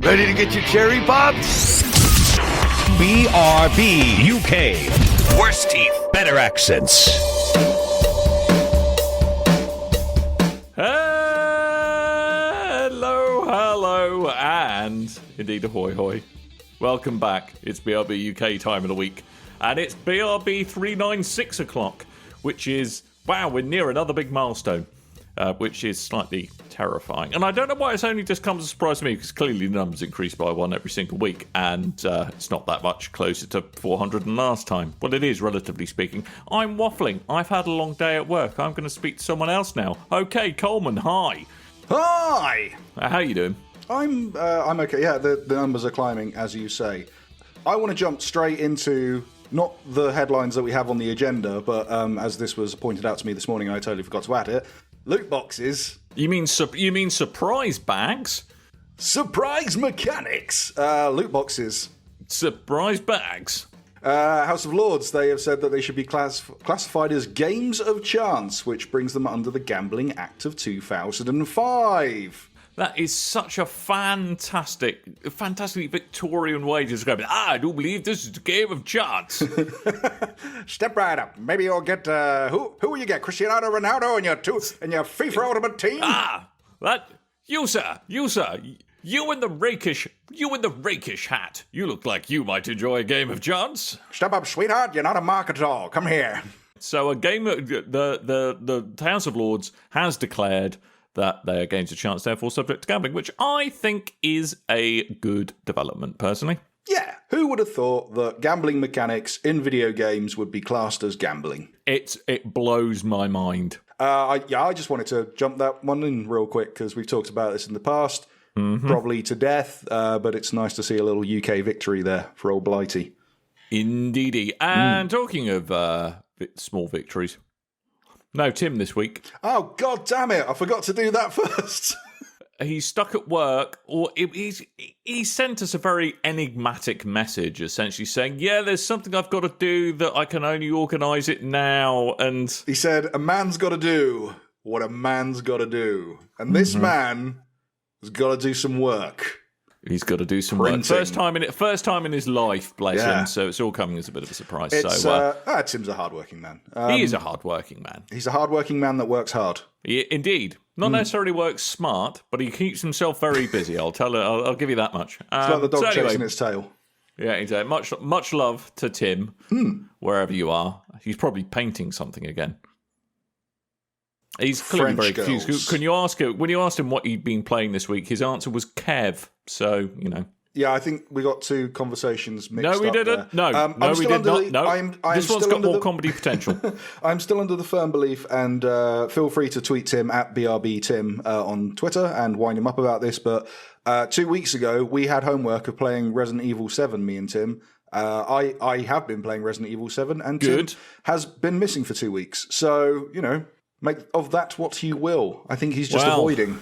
Ready to get your cherry pops? BRB UK. Worse teeth, better accents. Hello, and indeed ahoy hoy. Welcome back. It's BRB UK time of the week. And it's BRB 396 o'clock, which is, wow, we're near another big milestone, which is slightly terrifying. And I don't know why it's only just come as a surprise to me, because clearly the numbers increase by one every single week, and it's not that much closer to 400 than last time. Well, it is, relatively speaking. I'm waffling. I've had a long day at work. I'm going to speak to someone else now. Okay, Coleman, hi. Hi! How you doing? I'm okay. Yeah, the numbers are climbing, as you say. I want to jump straight into not the headlines that we have on the agenda, but as this was pointed out to me this morning, I totally forgot to add it. Loot boxes. You mean surprise bags? Surprise mechanics. Loot boxes. Surprise bags. House of Lords, they have said that they should be classified as games of chance, which brings them under the Gambling Act of 2005. That is such a fantastic Victorian way to describe it. I do believe this is a game of chance. Step right up. Maybe you'll get, who will you get? Cristiano Ronaldo and your FIFA Ultimate Team? You sir. You in the rakish hat. You look like you might enjoy a game of chance. Step up, sweetheart. You're not a mark at all. Come here. So a game, the House of Lords has declared that they are games of chance, therefore subject to gambling, which I think is a good development, personally. Yeah, who would have thought that gambling mechanics in video games would be classed as gambling? It blows my mind. I just wanted to jump that one in real quick, because we've talked about this in the past, probably to death, but it's nice to see a little UK victory there for old Blighty. Indeedy. And talking of small victories, no Tim this week. Oh, God damn it. I forgot to do that first. He's stuck at work, or he sent us a very enigmatic message, essentially saying, yeah, there's something I've got to do that I can only organise it now. And he said, a man's got to do what a man's got to do. And this man has got to do some work. He's got to do some work. First time in his life, bless him. So it's all coming as a bit of a surprise. Tim's a hardworking man. He is a hardworking man. He's a hardworking man that works hard. Indeed, not necessarily works smart, but he keeps himself very busy. I'll give you that much. It's like the dog chasing its tail. Yeah, exactly. Much love to Tim, wherever you are. He's probably painting something again. He's clearly very confused. When you asked him what he'd been playing this week, his answer was Kev. So, you know. Yeah, I think we got two conversations mixed up. No, we didn't. There. No, we did not. No, this one's got more comedy potential. I'm still under the firm belief, and feel free to tweet Tim at BRBTim on Twitter and wind him up about this. But 2 weeks ago, we had homework of playing Resident Evil 7, me and Tim. I have been playing Resident Evil 7, and Tim has been missing for 2 weeks. So, you know, make of that what you will. I think he's just avoiding.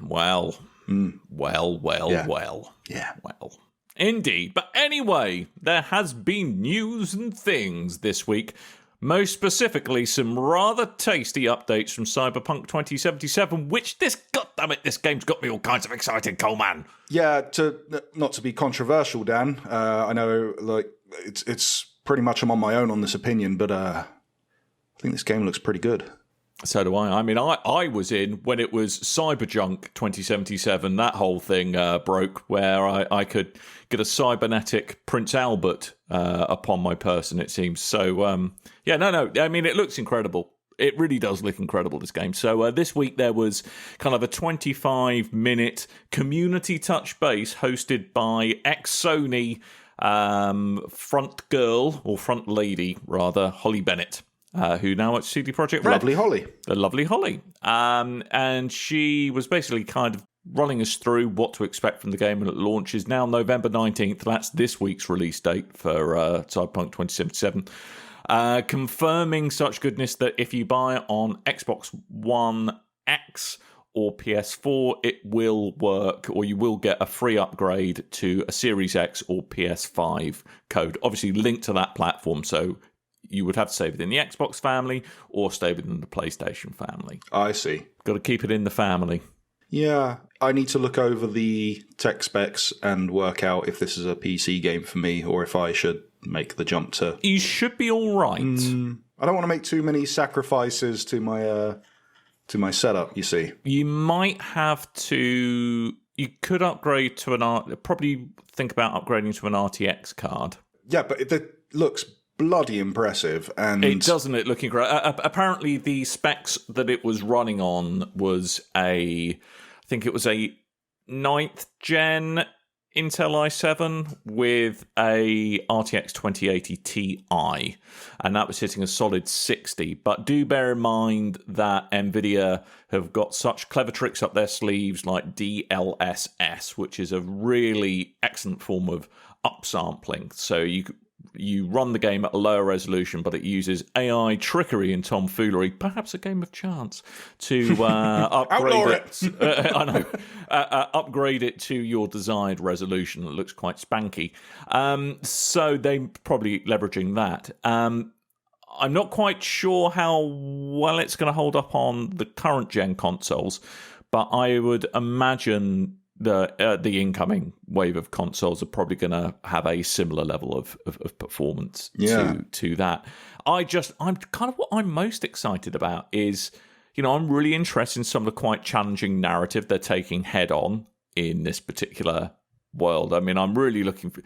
Well. Yeah. Well. Indeed. But anyway, there has been news and things this week. Most specifically, some rather tasty updates from Cyberpunk 2077, which this game's got me all kinds of excited, Coleman. Yeah, not to be controversial, Dan. I know, like, it's pretty much I'm on my own on this opinion, but I think this game looks pretty good. So do I. I mean, I was in when it was Cyberjunk 2077. That whole thing broke, where I could get a cybernetic Prince Albert upon my person, it seems. So, yeah, no. I mean, it looks incredible. It really does look incredible, this game. So this week there was kind of a 25-minute community touch base hosted by ex-Sony front girl, or front lady, rather, Holly Bennett. Who now at CD Projekt Red. The lovely Holly. And she was basically kind of running us through what to expect from the game when it launches now November 19th. That's this week's release date for Cyberpunk 2077. Confirming such goodness that if you buy on Xbox One X or PS4, it will work, or you will get a free upgrade to a Series X or PS5 code. Obviously linked to that platform, so you would have to stay within the Xbox family or stay within the PlayStation family. I see. Got to keep it in the family. Yeah. I need to look over the tech specs and work out if this is a PC game for me or if I should make the jump to... You should be all right. I don't want to make too many sacrifices to my setup, you see. You might have to... You could upgrade to probably think about upgrading to an RTX card. Yeah, but it looks bloody impressive. And it doesn't it looking great. Apparently the specs that it was running on was I think it was a 9th gen Intel i7 with a RTX 2080 Ti, and that was hitting a solid 60. But do bear in mind that NVIDIA have got such clever tricks up their sleeves like DLSS, which is a really excellent form of upsampling. So you run the game at a lower resolution, but it uses AI trickery and tomfoolery, perhaps a game of chance, to upgrade it. I know, upgrade it to your desired resolution. It looks quite spanky. So they're probably leveraging that. I'm not quite sure how well it's going to hold up on the current gen consoles, but I would imagine the incoming wave of consoles are probably going to have a similar level of performance to that. I'm kind of what I'm most excited about is, I'm really interested in some of the quite challenging narrative they're taking head on in this particular world. I mean, I'm really looking for,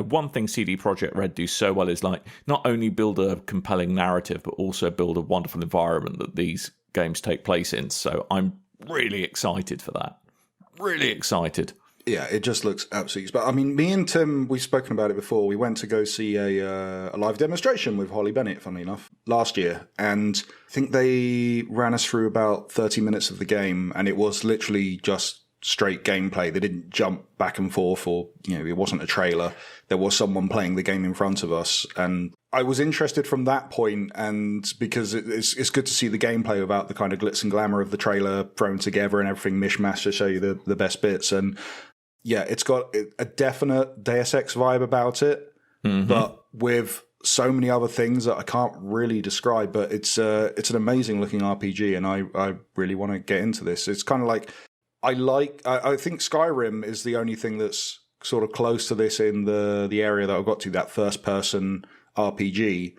one thing CD Projekt Red do so well is like not only build a compelling narrative, but also build a wonderful environment that these games take place in. So I'm really excited for that. Really excited. Yeah, it just looks absolutely... But I mean, me and Tim, we've spoken about it before. We went to go see a live demonstration with Holly Bennett, funnily enough, last year. And I think they ran us through about 30 minutes of the game, and it was literally just straight gameplay. They didn't jump back and forth or, it wasn't a trailer. There was someone playing the game in front of us. And I was interested from that point, and because it's good to see the gameplay without the kind of glitz and glamour of the trailer thrown together and everything mishmashed to show you the best bits. And yeah, it's got a definite Deus Ex vibe about it, but with so many other things that I can't really describe. But it's an amazing looking RPG, and I really want to get into this. It's kind of like I think Skyrim is the only thing that's sort of close to this in the area that I've got to, that first person RPG,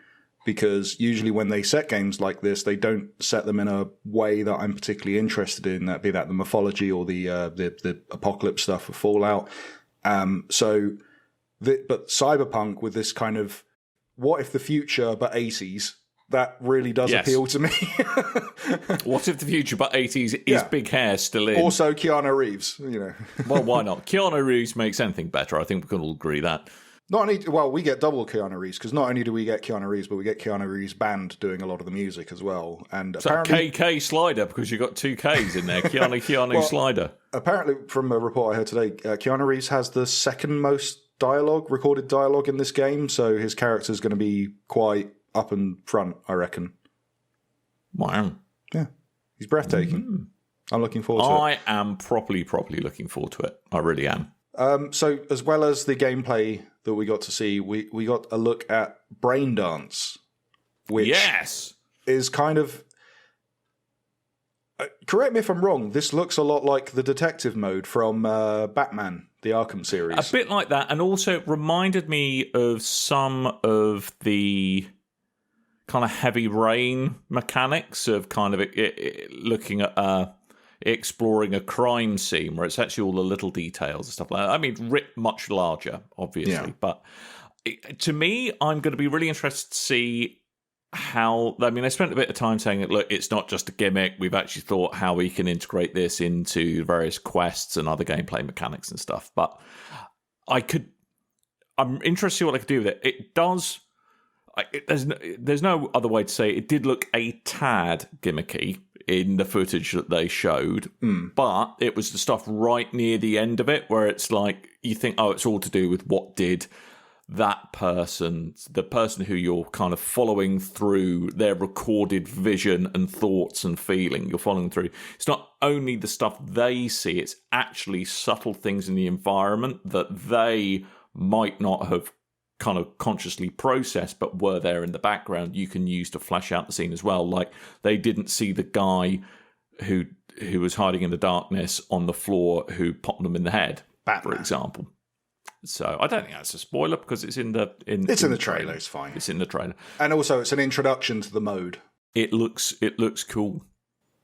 because usually when they set games like this, they don't set them in a way that I'm particularly interested in, that be that the mythology or the apocalypse stuff of Fallout. But Cyberpunk with this kind of what if the future but 80s, that really does appeal to me. What if the future but 80s is big hair still in? Also Keanu Reeves, Well, why not? Keanu Reeves makes anything better. I think we can all agree that. We get double Keanu Reeves, because not only do we get Keanu Reeves, but we get Keanu Reeves' band doing a lot of the music as well. And so apparently, KK Slider, because you've got two Ks in there. Keanu Slider. Apparently, from a report I heard today, Keanu Reeves has the second most recorded dialogue in this game, so his character's going to be quite up and front, I reckon. Wow. Yeah. He's breathtaking. I'm looking forward to it. I am properly looking forward to it. I really am. So as well as the gameplay that we got to see, we got a look at Brain Dance, which is kind of... correct me if I'm wrong, this looks a lot like the detective mode from Batman, the Arkham series. A bit like that, and also it reminded me of some of the kind of heavy rain mechanics of kind of looking at... exploring a crime scene where it's actually all the little details and stuff like that. I mean, writ much larger, obviously. But to me, I'm going to be really interested to see how... I mean, I spent a bit of time saying that, look, it's not just a gimmick. We've actually thought how we can integrate this into various quests and other gameplay mechanics and stuff. But I'm interested to see what I could do with it. It does... There's no other way to say it. It did look a tad gimmicky in the footage that they showed, but it was the stuff right near the end of it where it's like you think, it's all to do with what did that person, the person who you're kind of following through their recorded vision and thoughts and feeling, you're following through. It's not only the stuff they see, it's actually subtle things in the environment that they might not have kind of consciously processed but were there in the background, you can use to flesh out the scene as well. Like they didn't see the guy who who was hiding in the darkness on the floor who popped them in the head, Batman. for example. So I don't think that's a spoiler because it's in the trailer. It's fine. It's in the trailer, and also it's an introduction to the mode. It looks cool.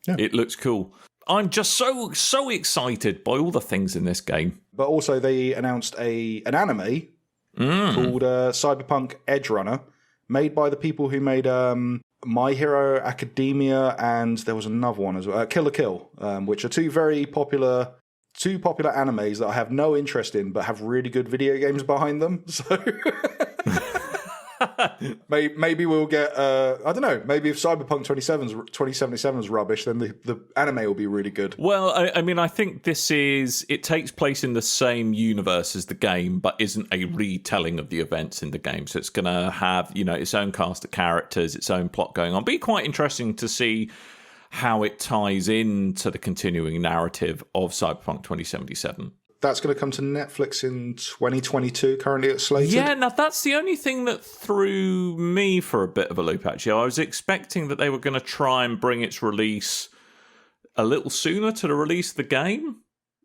Yeah. It looks cool. I'm just so excited by all the things in this game. But also they announced an anime called Cyberpunk Edge Runner, made by the people who made My Hero Academia, and there was another one as well, Kill la Kill, which are two popular animes that I have no interest in, but have really good video games behind them. So maybe we'll get, I don't know, maybe if Cyberpunk 2077 is rubbish, then the anime will be really good. Well, I mean, I think it takes place in the same universe as the game, but isn't a retelling of the events in the game. So it's going to have, its own cast of characters, its own plot going on. Be quite interesting to see how it ties into the continuing narrative of Cyberpunk 2077. That's going to come to Netflix in 2022, currently it's slated. Yeah, now that's the only thing that threw me for a bit of a loop, actually. I was expecting that they were going to try and bring its release a little sooner to the release of the game.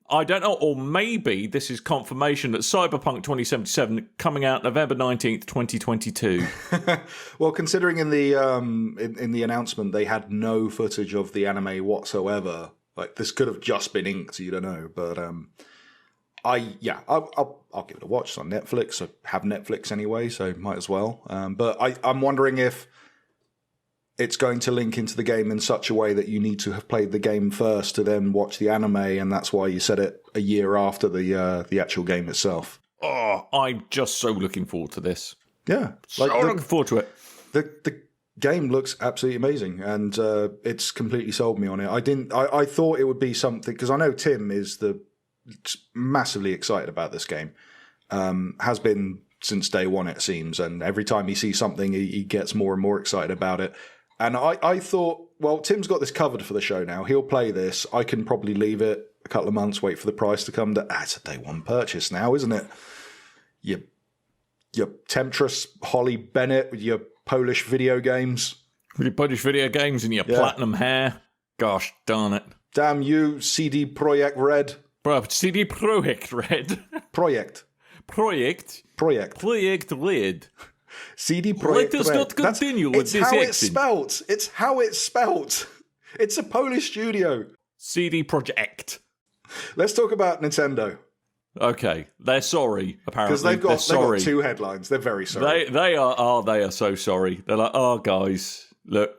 I don't know, or maybe this is confirmation that Cyberpunk 2077 coming out November 19th, 2022. Well, considering in the announcement they had no footage of the anime whatsoever, like this could have just been inked, you don't know. But I'll give it a watch. It's on Netflix. I have Netflix anyway, so might as well. But I'm wondering if it's going to link into the game in such a way that you need to have played the game first to then watch the anime, and that's why you set it a year after the actual game itself. Oh, I'm just so looking forward to this. Yeah. Looking forward to it. The game looks absolutely amazing, and it's completely sold me on it. I thought it would be something, because I know Tim is massively excited about this game. Has been since day one, it seems, and every time he sees something, he gets more and more excited about it. And I thought, well, Tim's got this covered for the show now. He'll play this. I can probably leave it a couple of months, wait for the price to come. It's a day one purchase now, isn't it? Your temptress Holly Bennett with your Polish video games. With your Polish video games and your platinum hair. Gosh darn it. Damn you, CD Projekt Red. Bro, CD Projekt Red. Projekt Red. CD Projekt Let us Red. not continue with this accent. It's how it's spelt. It's a Polish studio. CD Projekt. Let's talk about Nintendo. Okay, they're sorry, apparently. Because they've got two headlines. They're very sorry. They are so sorry. They're like, oh, guys, look,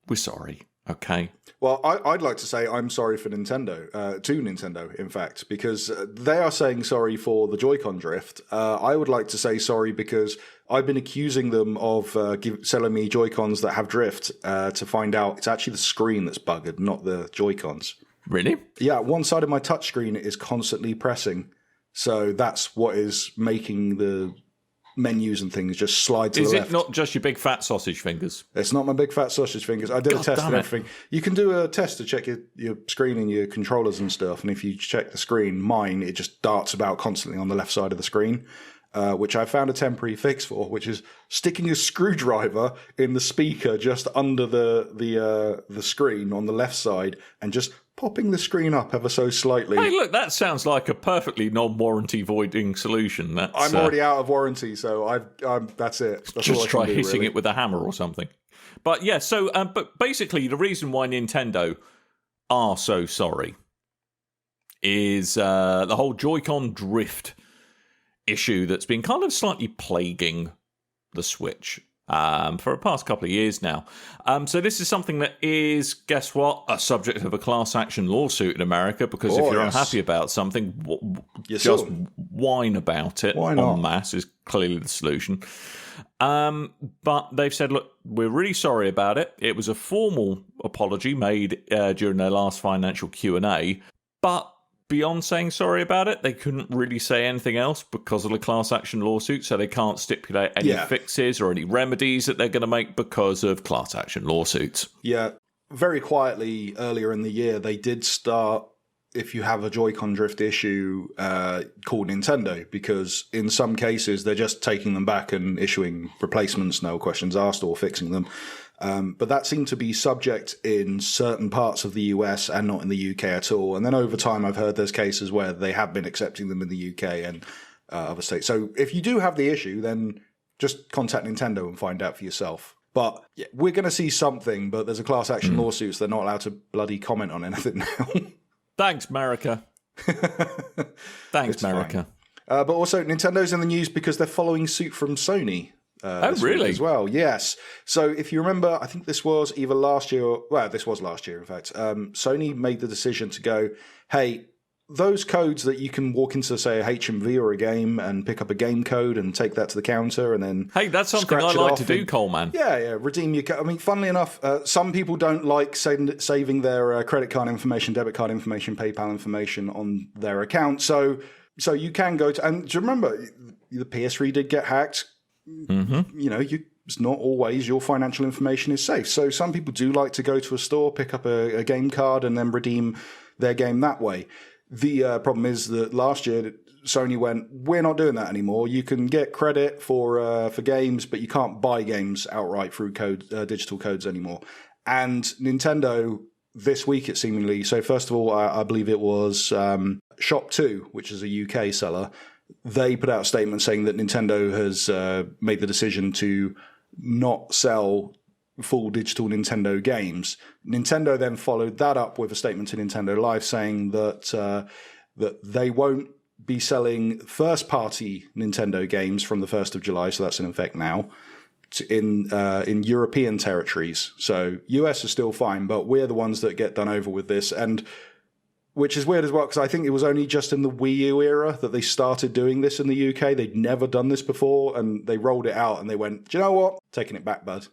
we're sorry, okay? Well, I'd like to say I'm sorry for Nintendo, to Nintendo, in fact, because they are saying sorry for the Joy-Con drift. I would like to say sorry because I've been accusing them of selling me Joy-Cons that have drift to find out it's actually the screen that's buggered, not the Joy-Cons. Really? Yeah, one side of my touchscreen is constantly pressing. So that's what is making the menus and things just slide to the left. Is it not just your big fat sausage fingers? It's not my big fat sausage fingers. I did a test of everything. You can do a test to check your screen and your controllers and stuff. And if you check the screen, mine, it just darts about constantly on the left side of the screen, which I found a temporary fix for, which is sticking a screwdriver in the speaker just under the screen on the left side and just popping the screen up ever so slightly. Hey, look, that sounds like a perfectly non-warranty voiding solution. I'm already out of warranty, so that's it. That's just all I try can do, hitting really. it with a hammer or something. But yeah, so but basically the reason why Nintendo are so sorry is the whole Joy-Con drift issue that's been kind of slightly plaguing the Switch for the past couple of years now. So this is something that is, guess what, a subject of a class action lawsuit in America, because if you're unhappy about something, just whine about it en masse is clearly the solution. But they've said, look, we're really sorry about it. It was a formal apology made during their last financial Q&A, but beyond saying sorry about it, they couldn't really say anything else because of the class action lawsuit, so they can't stipulate any fixes or any remedies that they're going to make because of class action lawsuits. Yeah, very quietly earlier in the year, they did start if you have a Joy-Con drift issue, call Nintendo, because in some cases they're just taking them back and issuing replacements, no questions asked, or fixing them. But that seemed to be subject in certain parts of the US and not in the UK at all. And then over time, I've heard there's cases where they have been accepting them in the UK and other states. So if you do have the issue, then just contact Nintendo and find out for yourself. But yeah, we're going to see something, but there's a class action lawsuit, so they're not allowed to bloody comment on anything now. Thanks, America. Thanks, America. But also, Nintendo's in the news because they're following suit from Sony. Really? As well, yes. So if you remember, I think this was either last year, this was last year, in fact. Sony made the decision to go, hey, those codes that you can walk into, say, a HMV or a game and pick up a game code and take that to the counter and then... Hey, that's something I like to do, Coleman. Yeah, redeem your... I mean, funnily enough, some people don't like saving their credit card information, debit card information, PayPal information on their account. So you can go to... And do you remember, the PS3 did get hacked. Mm-hmm. You know, it's not always your financial information is safe. So some people do like to go to a store, pick up a game card and then redeem their game that way. The problem is that last year Sony went, we're not doing that anymore. You can get credit for games, but you can't buy games outright through digital codes anymore. And Nintendo this week, it seemingly, so first of all, I believe it was Shop2, which is a UK seller. They put out a statement saying that Nintendo has made the decision to not sell full digital Nintendo games. Nintendo then followed that up with a statement to Nintendo Live saying that that they won't be selling first-party Nintendo games from the 1st of July, so that's in effect now, in European territories. So US is still fine, but we're the ones that get done over with this, and which is weird as well, because I think it was only just in the Wii U era that they started doing this in the UK. They'd never done this before, and they rolled it out, and they went, do you know what? Taking it back, bud.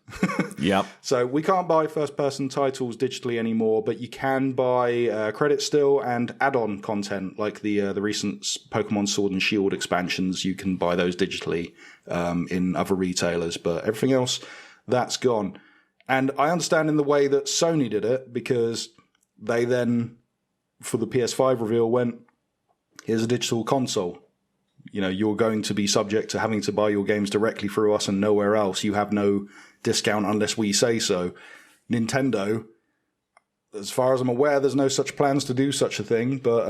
Yep. So we can't buy first-person titles digitally anymore, but you can buy credit still and add-on content, like the recent Pokemon Sword and Shield expansions. You can buy those digitally in other retailers, but everything else, that's gone. And I understand in the way that Sony did it, because they then... for the PS5 reveal went, here's a digital console. You know, you're going to be subject to having to buy your games directly through us and nowhere else. You have no discount unless we say so. Nintendo, as far as I'm aware, there's no such plans to do such a thing, but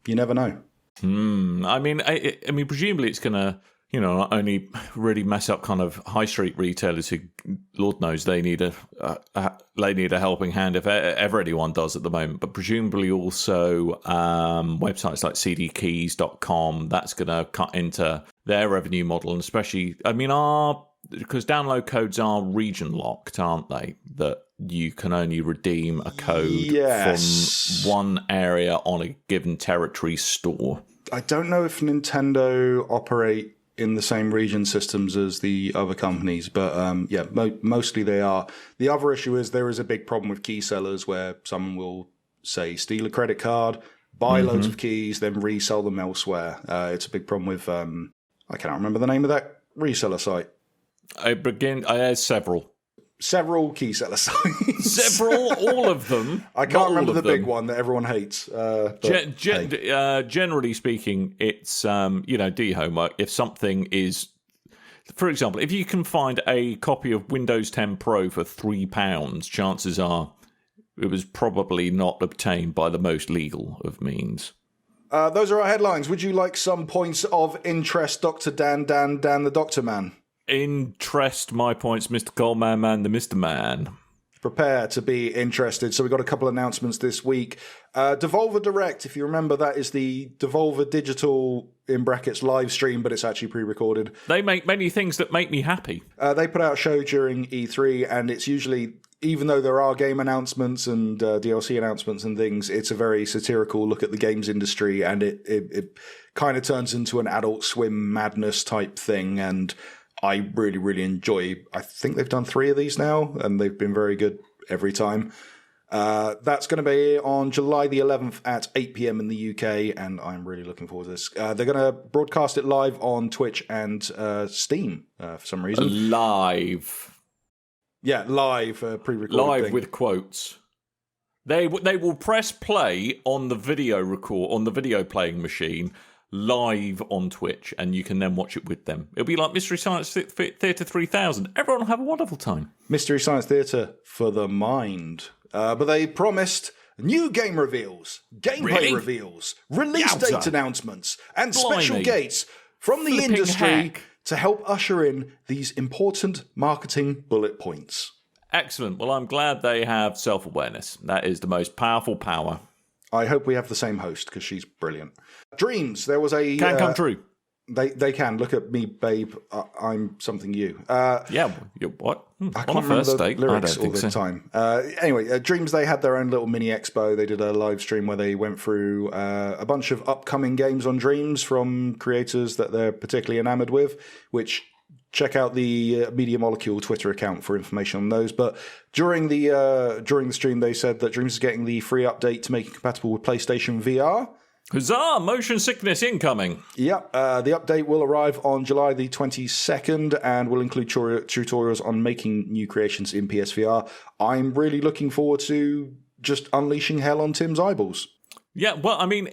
you never know. I mean, presumably it's going to, not only really mess up kind of high street retailers who, Lord knows, they need a helping hand if ever anyone does at the moment, but presumably also websites like cdkeys.com, that's going to cut into their revenue model, and especially, because download codes are region locked, aren't they? That you can only redeem a code from one area on a given territory store. I don't know if Nintendo operate in the same region systems as the other companies, but mostly they are. The other issue is there is a big problem with key sellers where someone will, say, steal a credit card, buy loads of keys, then resell them elsewhere. It's a big problem with, I cannot remember the name of that reseller site. Several key seller sites. All of them. I can't remember the big one that everyone hates. Generally speaking, it's, do your homework. If something is, for example, if you can find a copy of Windows 10 Pro for £3, chances are it was probably not obtained by the most legal of means. Those are our headlines. Would you like some points of interest, Dr. Dan the Doctor Man? Interest, my points, Mr. Coleman, man, the Mr. Man. Prepare to be interested. So we've got a couple of announcements this week. Devolver Direct, if you remember, that is the Devolver Digital, in brackets, live stream, but it's actually pre-recorded. They make many things that make me happy. They put out a show during E3, and it's usually, even though there are game announcements and DLC announcements and things, it's a very satirical look at the games industry, and it kind of turns into an Adult Swim madness type thing, and I really, really enjoy. I think they've done 3 of these now, and they've been very good every time. That's going to be on July the 11th at 8 p.m. in the UK, and I'm really looking forward to this. They're going to broadcast it live on Twitch and Steam for some reason. Live. Yeah, live, pre-recorded Live thing. with quotes. They will press play on the video playing machine live on Twitch, and you can then watch it with them. It'll be like Mystery Science Theatre 3000. Everyone will have a wonderful time. Mystery Science Theatre for the mind. But they promised new game reveals, gameplay reveals, release date announcements, and special gates from the industry to help usher in these important marketing bullet points. Excellent. Well, I'm glad they have self-awareness. That is the most powerful power. I hope we have the same host, because she's brilliant. Dreams, there was a... Can come true. They can. Look at me, babe. I'm something you. Yeah, what? I can't remember the lyrics all the time. Anyway, Dreams, they had their own little mini expo. They did a live stream where they went through a bunch of upcoming games on Dreams from creators that they're particularly enamored with, which... Check out the Media Molecule Twitter account for information on those. But during the stream, they said that Dreams is getting the free update to make it compatible with PlayStation VR. Huzzah! Motion sickness incoming. Yep. The update will arrive on July the 22nd and will include tutorials on making new creations in PSVR. I'm really looking forward to just unleashing hell on Tim's eyeballs. Yeah, well, I mean,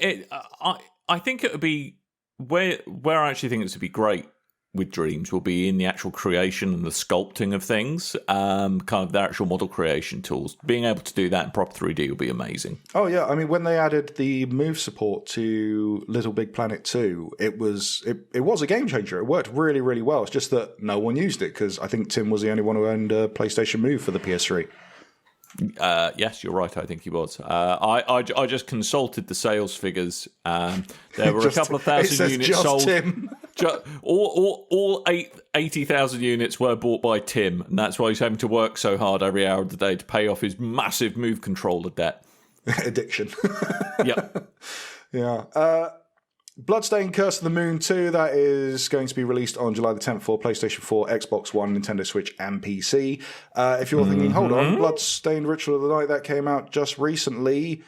I think it would be... Where I actually think this would be great with Dreams will be in the actual creation and the sculpting of things, kind of the actual model creation tools. Being able to do that in proper 3D will be amazing. Oh, yeah. I mean, when they added the move support to Little Big Planet 2, it was a game changer. It worked really, really well. It's just that no one used it because I think Tim was the only one who owned a PlayStation Move for the PS3. Yes, you're right. I think he was. I just consulted the sales figures. There were a couple of thousand units sold. Tim. All 80,000 units were bought by Tim, and that's why he's having to work so hard every hour of the day to pay off his massive Move controller debt. Addiction. Yep. Yeah. Bloodstained Curse of the Moon 2, that is going to be released on July the 10th for PlayStation 4, Xbox One, Nintendo Switch, and PC. If you're thinking, hold on, Bloodstained Ritual of the Night, that came out just recently.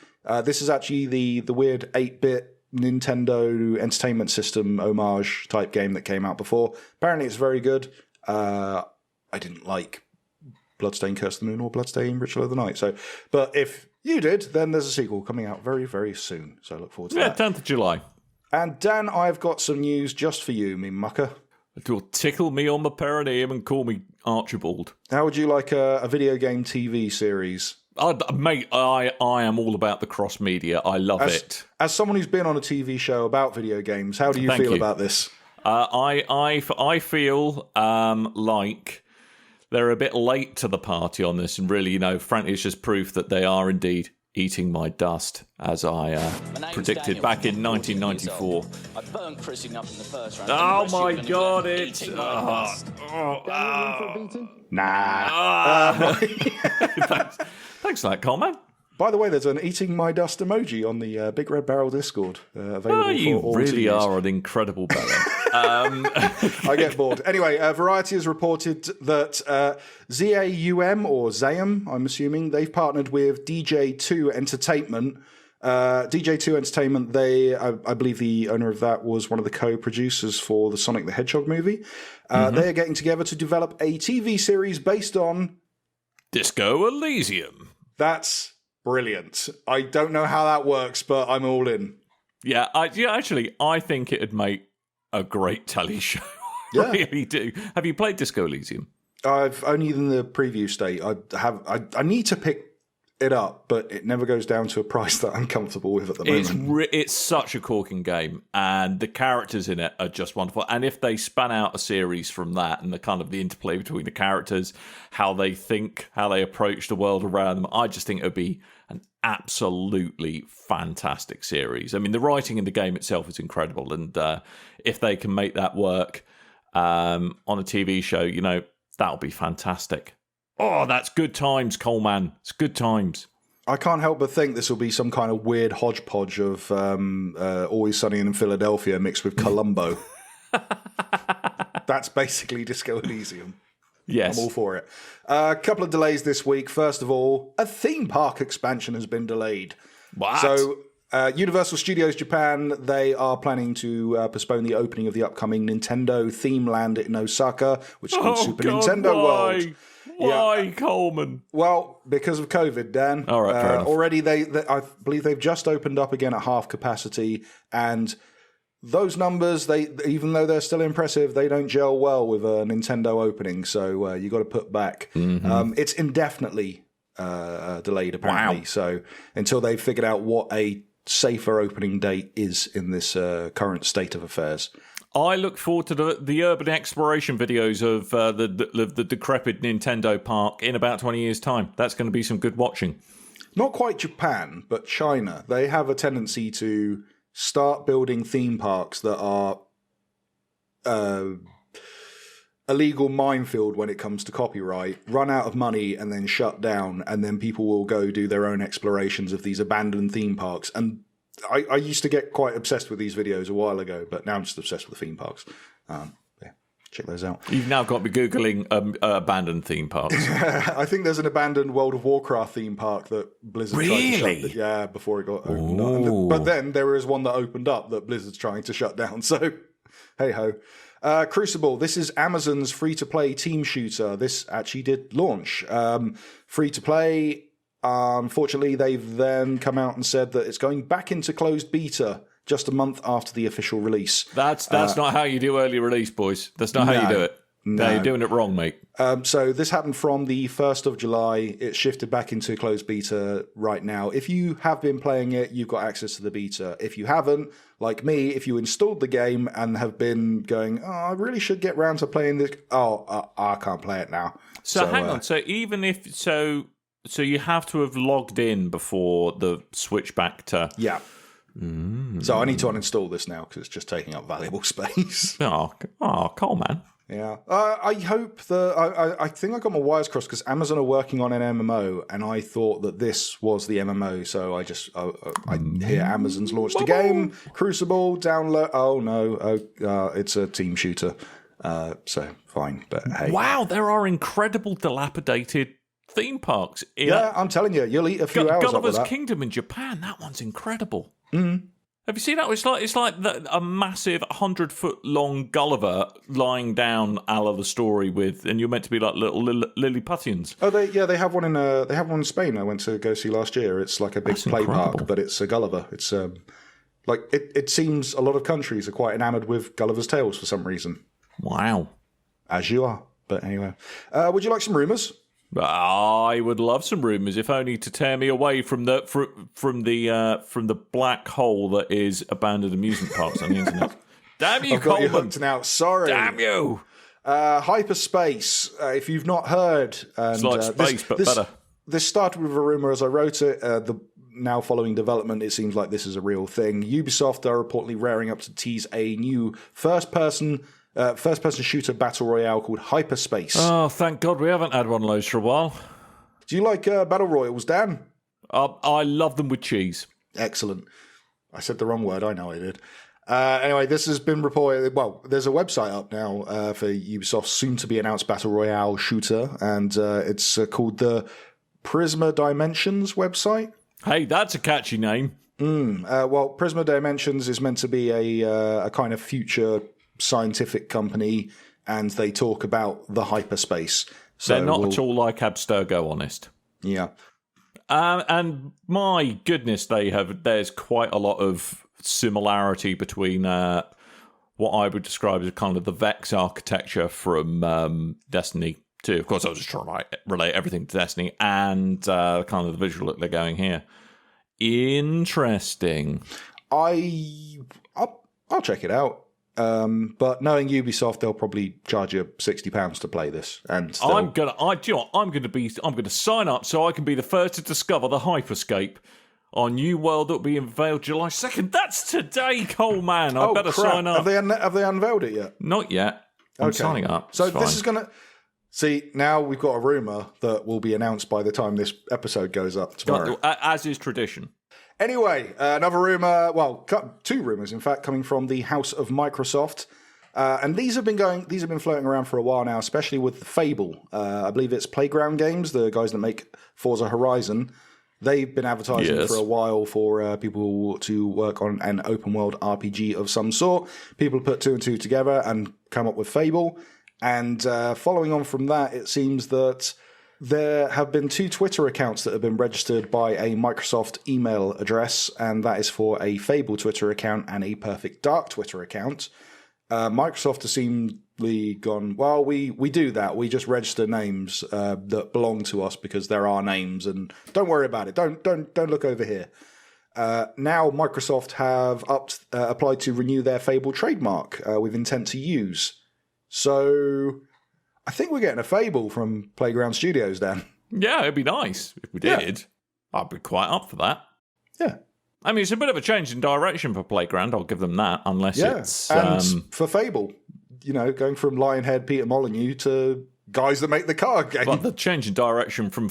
This is actually the weird 8-bit Nintendo Entertainment System homage type game that came out before. Apparently it's very good. I didn't like Bloodstained Curse of the Moon or Bloodstained Ritual of the Night. But if you did, then there's a sequel coming out very, very soon. So I look forward to that. 10th of July. And Dan, I've got some news just for you, me mucker. It will tickle me on the perineum and call me Archibald. How would you like a video game TV series? Mate, I am all about the cross media. I love it. As someone who's been on a TV show about video games, how do you feel about this? I feel like they're a bit late to the party on this, and really, frankly, it's just proof that they are indeed eating my dust, as I predicted back in 1994. I burnt Chrissy up in the first round. Oh my God! It's nah. Thanks for that, Coleman. By the way, there's an eating my dust emoji on the BigRedBarel Discord available for all You really TVs. are an incredible belly. I get bored. Anyway, Variety has reported that ZAUM, or ZAUM, I'm assuming, they've partnered with DJ2 Entertainment. DJ2 Entertainment, I believe the owner of that was one of the co-producers for the Sonic the Hedgehog movie. They are getting together to develop a TV series based on Disco Elysium. That's brilliant. I don't know how that works, but I'm all in. Yeah, actually, I think it'd make a great telly show. Yeah. I really do. Have you played Disco Elysium? I've only in the preview state. I need to pick it up, but it never goes down to a price that I'm comfortable with at the moment. It's such a corking game, and the characters in it are just wonderful. And if they span out a series from that, and the kind of the interplay between the characters, how they think, how they approach the world around them, I just think it would be an absolutely fantastic series. I mean, the writing in the game itself is incredible, and if they can make that work on a TV show, that'll be fantastic. Oh, that's good times, Coleman. It's good times. I can't help but think this will be some kind of weird hodgepodge of Always Sunny in Philadelphia mixed with Columbo. That's basically Disco Elysium. Yes. I'm all for it. A couple of delays this week. First of all, a theme park expansion has been delayed. What? So, Universal Studios Japan, they are planning to postpone the opening of the upcoming Nintendo theme land in Osaka, which is called Super Nintendo World. Why, Coleman? Well, because of COVID, Dan. All right, fair enough. Already, I believe they've just opened up again at half capacity, and those numbers, even though they're still impressive, they don't gel well with a Nintendo opening. So you got to put back. It's indefinitely delayed, apparently. Wow. So until they've figured out what a safer opening date is in this current state of affairs. I look forward to the urban exploration videos of the decrepit Nintendo park in about 20 years' time. That's going to be some good watching. Not quite Japan, but China. They have a tendency to start building theme parks that are a legal minefield when it comes to copyright, run out of money and then shut down, and then people will go do their own explorations of these abandoned theme parks. And I used to get quite obsessed with these videos a while ago, but now I'm just obsessed with theme parks. Check those out. You've now got to be Googling abandoned theme parks. I think there's an abandoned World of Warcraft theme park that Blizzard tried to shut. Yeah, before it got opened up. But then there is one that opened up that Blizzard's trying to shut down. So, hey ho. Crucible. This is Amazon's free-to-play team shooter. This actually did launch. Free-to-play. Unfortunately, they've then come out and said that it's going back into closed beta just a month after the official release. That's not how you do early release, boys. That's not how you do it. No, you're doing it wrong, mate. So this happened from the 1st of July. It's shifted back into closed beta right now. If you have been playing it, you've got access to the beta. If you haven't, like me, if you installed the game and have been going, I really should get round to playing this. I can't play it now. So hang on. So even if so you have to have logged in before the switch back to. Yeah. So I need to uninstall this now because it's just taking up valuable space. Oh, Coleman. Yeah. I hope that I think I got my wires crossed because Amazon are working on an MMO, and I thought that this was the MMO. So I hear Amazon's launched a game, Crucible, download. Oh no, it's a team shooter. So fine, but hey. Wow, there are incredible dilapidated theme parks. Yeah, I'm telling you, you'll eat a few hours Gulliver's of that. Kingdom in Japan. That one's incredible. Mm. Have you seen that? It's like a massive 100-foot-long Gulliver lying down, a la the story and you're meant to be like little Lilliputians. Oh, they have one in Spain. I went to go see last year. It's like a big play park, but it's a Gulliver. It's like it seems a lot of countries are quite enamored with Gulliver's Tales for some reason. Wow, as you are. But anyway, would you like some rumours? I would love some rumours, if only to tear me away from the black hole that is abandoned amusement parks on the internet. Damn you, I've got you Coleman! hooked now. Sorry. Damn you! Hyperspace. If you've not heard, and, it's like space, but better. This started with a rumour as I wrote it. The now following development, it seems like this is a real thing. Ubisoft are reportedly raring up to tease a new first-person shooter battle royale called Hyperspace. Oh, thank God we haven't had one of those for a while. Do you like battle royals, Dan? I love them with cheese. Excellent. I said the wrong word. I know I did. Anyway, this has been reported. Well, there's a website up now for Ubisoft's soon-to-be-announced battle royale shooter, and it's called the Prisma Dimensions website. Hey, that's a catchy name. Well, Prisma Dimensions is meant to be a kind of future scientific company, and they talk about the hyperspace. So they're not at all like Abstergo, honest. Yeah. And my goodness, there's quite a lot of similarity between what I would describe as kind of the Vex architecture from Destiny 2. Of course, I was just trying to relate everything to Destiny and kind of the visual look they're going here. Interesting. I'll check it out. But knowing Ubisoft, they'll probably charge you £60 to play this. And I'm gonna sign up so I can be the first to discover the Hyperscape on New World that will be unveiled July 2nd. That's today, Coleman. I better sign up. Have they unveiled it yet? Not yet. I'm signing up. So this is gonna. See, now we've got a rumour that will be announced by the time this episode goes up tomorrow. As is tradition. Anyway, another rumour, well, two rumours, in fact, coming from the House of Microsoft. And these have been floating around for a while now, especially with Fable. I believe it's Playground Games, the guys that make Forza Horizon. They've been advertising for a while for people to work on an open-world RPG of some sort. People put two and two together and come up with Fable. And following on from that, it seems that There have been 2 Twitter accounts that have been registered by a Microsoft email address, and that is for a Fable Twitter account and a Perfect Dark Twitter account. Microsoft has seemingly gone, well, we do that. We just register names that belong to us because they're our names, and don't worry about it. Don't look over here. Now Microsoft have applied to renew their Fable trademark with intent to use. So I think we're getting a Fable from Playground Studios, Dan. Yeah, it'd be nice if we did. I'd be quite up for that. Yeah. I mean, it's a bit of a change in direction for Playground, I'll give them that, unless it's... And for Fable, going from Lionhead, Peter Molyneux to guys that make the card game. But the change in direction from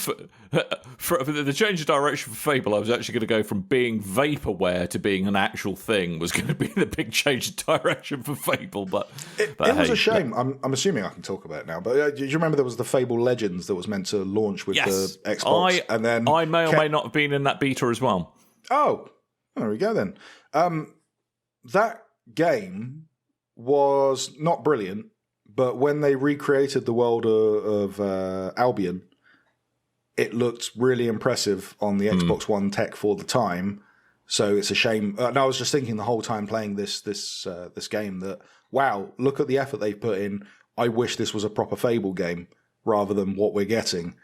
the change in direction for Fable, I was actually going to go from being vaporware to being an actual thing was going to be the big change in direction for Fable. But it was a shame. I'm assuming I can talk about it now. But do you remember there was the Fable Legends that was meant to launch with the Xbox? And then I may or may not have been in that beta as well. Oh, there we go then. That game was not brilliant. But when they recreated the world of Albion, it looked really impressive on the Xbox One tech for the time. So it's a shame. And I was just thinking the whole time playing this game that, wow, look at the effort they've put in. I wish this was a proper Fable game rather than what we're getting.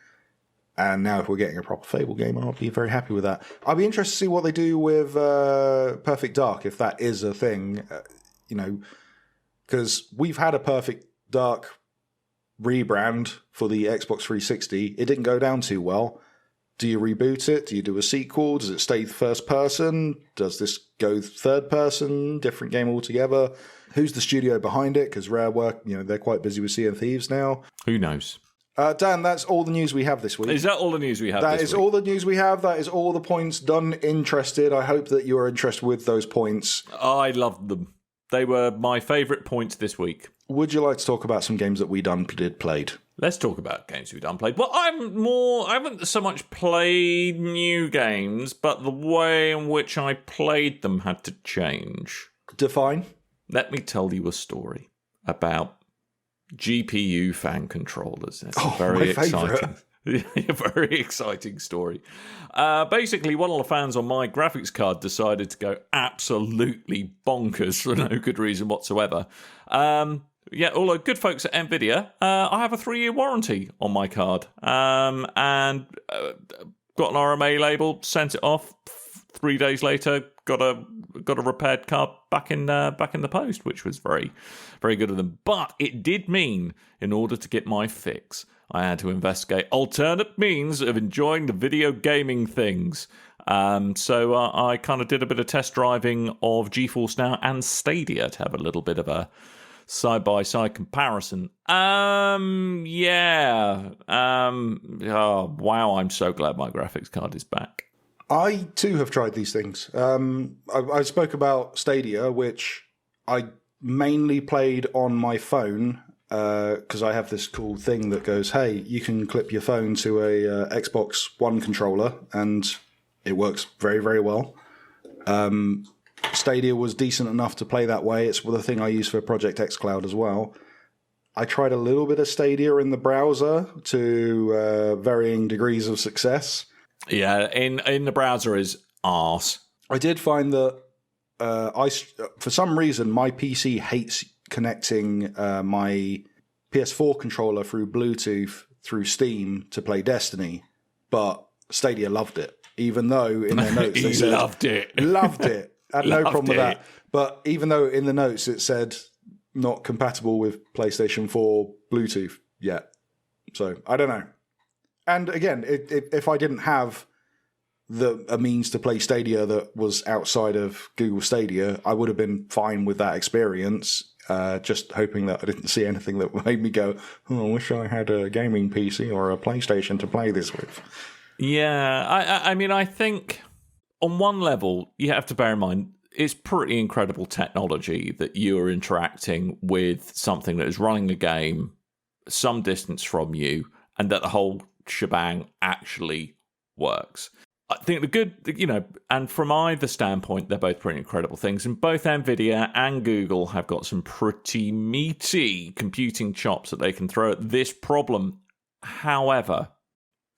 And now if we're getting a proper Fable game, I'll be very happy with that. I'll be interested to see what they do with Perfect Dark, if that is a thing, because we've had a Perfect Dark rebrand for the Xbox 360. It didn't go down too well. Do you reboot it? Do you do a sequel? Does it stay first person? Does this go third person? Different game altogether? Who's the studio behind it? Because Rare work, they're quite busy with Sea of Thieves now. Who knows? Dan, that's all the news we have this week. Is that all the news we have this week? That is all the news we have. That is all the points done. Interested. I hope that you are interested with those points. I loved them. They were my favourite points this week. Would you like to talk about some games that we played? Let's talk about games we played. Well, I haven't so much played new games, but the way in which I played them had to change. Define. Let me tell you a story about GPU fan controllers. It's very exciting. A very exciting story. Basically, one of the fans on my graphics card decided to go absolutely bonkers for no good reason whatsoever. All the good folks at NVIDIA, I have a 3-year warranty on my card. And got an RMA label, sent it off. 3 days later, got a repaired card back in the post, which was very, very good of them. But it did mean, in order to get my fix, I had to investigate alternate means of enjoying the video gaming things. So I kind of did a bit of test driving of GeForce Now and Stadia to have a little bit of a side-by-side comparison. Oh, wow, I'm so glad my graphics card is back. I, too, have tried these things. I spoke about Stadia, which I mainly played on my phone, because I have this cool thing that goes, hey, you can clip your phone to a Xbox One controller, and it works very, very well. Stadia was decent enough to play that way. It's the thing I use for Project xCloud as well. I tried a little bit of Stadia in the browser to varying degrees of success. Yeah, in the browser is arse. I did find that for some reason, my PC hates connecting my PS4 controller through Bluetooth through Steam to play Destiny, but Stadia loved it. Even though in their notes they said loved it. I had no problem with that. But even though in the notes it said not compatible with PlayStation 4 Bluetooth yet, so I don't know. And again, if I didn't have a means to play Stadia that was outside of Google Stadia, I would have been fine with that experience. Just hoping that I didn't see anything that made me go, oh, I wish I had a gaming PC or a PlayStation to play this with. Yeah, I mean, I think on one level, you have to bear in mind, it's pretty incredible technology that you are interacting with something that is running a game some distance from you, and that the whole shebang actually works. I think the good, and from either standpoint, they're both pretty incredible things. And both NVIDIA and Google have got some pretty meaty computing chops that they can throw at this problem. However,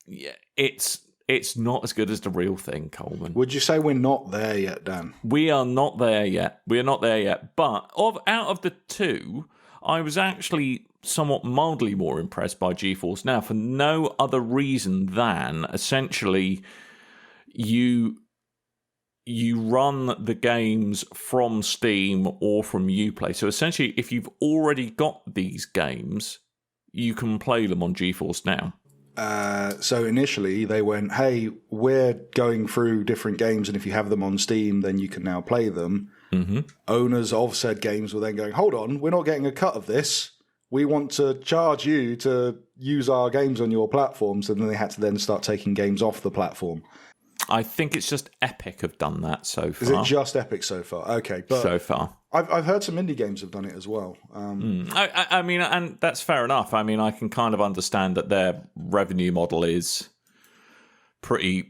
yeah, it's not as good as the real thing, Coleman. Would you say we're not there yet, Dan? We are not there yet. We are not there yet. But out of the two, I was actually somewhat mildly more impressed by GeForce Now for no other reason than essentially you run the games from Steam or from Uplay. So essentially, if you've already got these games, you can play them on GeForce Now. So initially they went, hey, we're going through different games, and if you have them on Steam, then you can now play them. Mm-hmm. Owners of said games were then going, hold on, we're not getting a cut of this. We want to charge you to use our games on your platforms. And then they had to then start taking games off the platform. I think it's just Epic have done that so far. Is it just Epic so far? Okay. But so far. I've heard some indie games have done it as well. I mean, and that's fair enough. I mean, I can kind of understand that their revenue model is pretty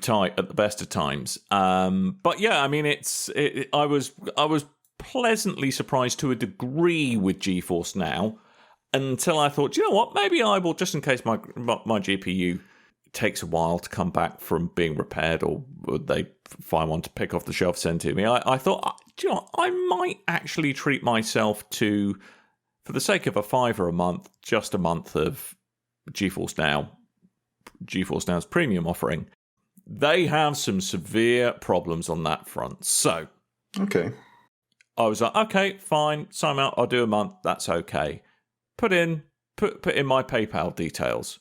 tight at the best of times. But yeah, I mean, I was pleasantly surprised to a degree with GeForce Now until I thought, you know what, maybe I will, just in case my GPU takes a while to come back from being repaired, or they find one to pick off the shelf, send to me. I thought, do you know what, I might actually treat myself to, for the sake of a $5 a month, just a month of GeForce Now. GeForce Now's premium offering. They have some severe problems on that front. So, okay, I was like, okay, fine, sign out. I'll do a month. That's okay. Put in my PayPal details.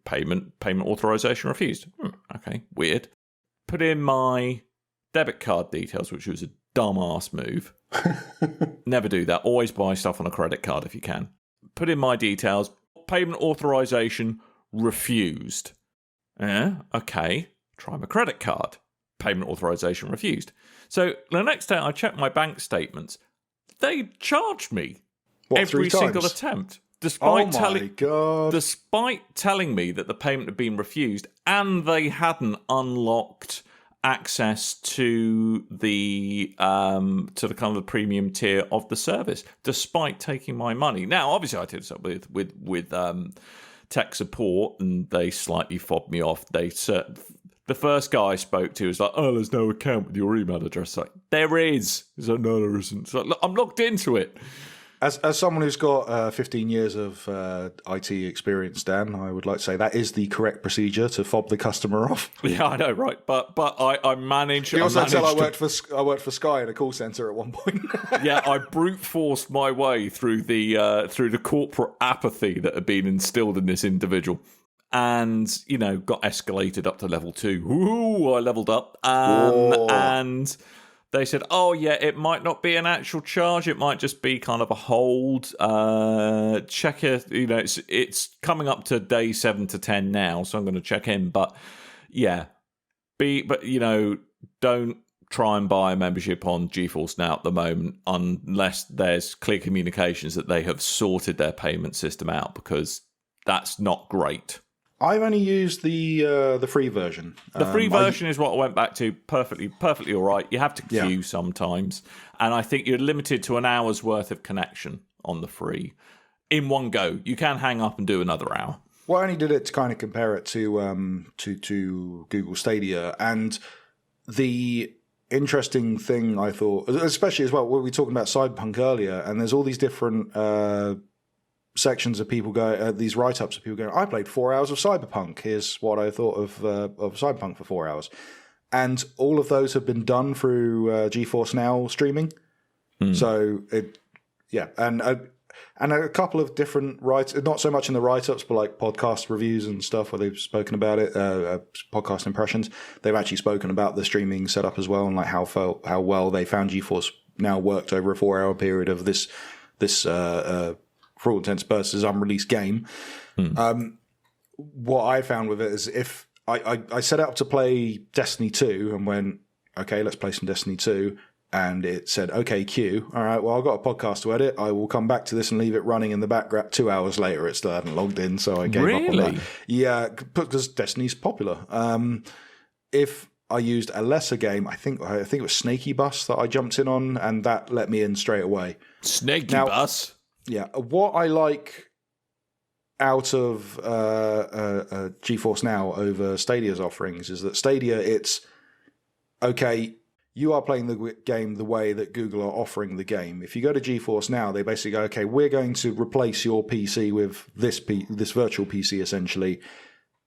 Payment authorization refused. Okay, weird. Put in my debit card details, which was a dumbass move. Never do that. Always buy stuff on a credit card if you can. Put in my details. Payment authorization refused. Okay. Try my credit card. Payment authorization refused. So the next day I checked my bank statements. They charged me every single attempt. Despite telling me that the payment had been refused and they hadn't unlocked access to the kind of the premium tier of the service, despite taking my money. Now, obviously, I did something with tech support, and they slightly fobbed me off. The first guy I spoke to was like, "Oh, there's no account with your email address." Like, there is. He's like, "No, there isn't." So, look, I'm logged into it. As someone who's got 15 years of IT experience, Dan, I would like to say that is the correct procedure to fob the customer off. Yeah, I know, right? But I managed. You also said I worked for Sky in a call center at one point. Yeah, I brute forced my way through the corporate apathy that had been instilled in this individual, and got escalated up to level 2. Ooh, I leveled up, and they said, "Oh yeah, it might not be an actual charge. It might just be kind of a hold. Check it. It's coming up to day 7 to 10 now, so I'm going to check in. But yeah, don't try and buy a membership on GeForce Now at the moment unless there's clear communications that they have sorted their payment system out, because that's not great." I've only used the free version. The free version is what I went back to. Perfectly all right. You have to queue sometimes, and I think you're limited to an hour's worth of connection on the free in one go. You can hang up and do another hour. Well, I only did it to kind of compare it to Google Stadia, and the interesting thing I thought, especially as well, we were talking about Cyberpunk earlier, and there's all these different sections of people these write-ups of people going, I played 4 hours of Cyberpunk. Here's what I thought of Cyberpunk for 4 hours. And all of those have been done through GeForce Now streaming. So, and a couple of different not so much in the write-ups, but like podcast reviews and stuff where they've spoken about it, podcast impressions. They've actually spoken about the streaming setup as well, and like how well they found GeForce Now worked over a 4 hour period of this for all intents and purposes, unreleased game. What I found with it is if I set out to play Destiny 2 and went, okay, let's play some Destiny 2, and it said, okay, queue. All right, well, I've got a podcast to edit. I will come back to this and leave it running in the background. 2 hours later, it still hadn't logged in, so I gave up on that. Yeah, because Destiny's popular. If I used a lesser game, I think it was Snaky Bus that I jumped in on, and that let me in straight away. Snaky Bus? Yeah, what I like out of GeForce Now over Stadia's offerings is that Stadia, it's okay, you are playing the game the way that Google are offering the game. If you go to GeForce Now, they basically go, okay, we're going to replace your PC with this virtual PC, essentially.